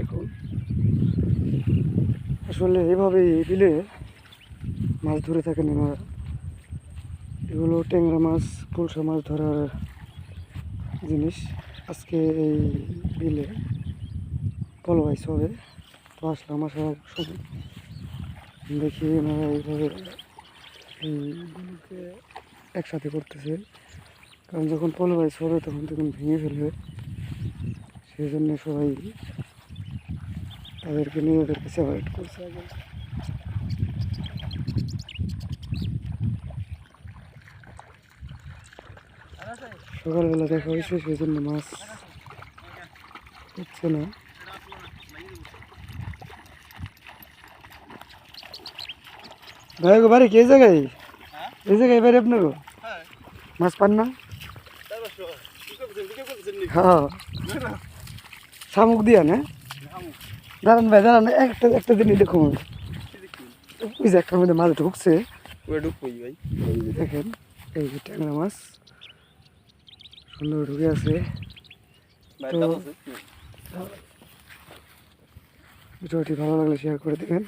দেখুন আসলে এইভাবে এই বিলে মাছ ধরে থাকেন এনারা। এগুলো ট্যাংরা মাছ, পুলসা মাছ ধরার জিনিস। আজকে এই বিলে পলবাইস হবে, তো আসলাম। আসার সময় দেখি এনারা এইভাবে এই বিলকে একসাথে করতেছে, কারণ যখন পলবাইস হবে তখন ভেঙে ফেলবে, সেই জন্য সবাই তাদেরকে নিজেদেরকে সেপারেট করছে আগে। সকালবেলা দেখা হয়েছে, সেই জন্য মাছ হচ্ছে না। ভাই গো বাড়ি কে জায়গায়? এই জায়গায় বাড়ি আপনার মাছ পান না? হ্যাঁ শামুক দিয়া না? দাঁড়ান ভাই দাঁড়ান, একটা একটা জিনিস দেখুন। ওই যে একটার মধ্যে মাছ ঢুকছে, দেখেন এই যে ট্যাংরা মাছ সুন্দর ঢুকে আছে। তো ভিডিওটি ভালো লাগলে শেয়ার করে দেবেন।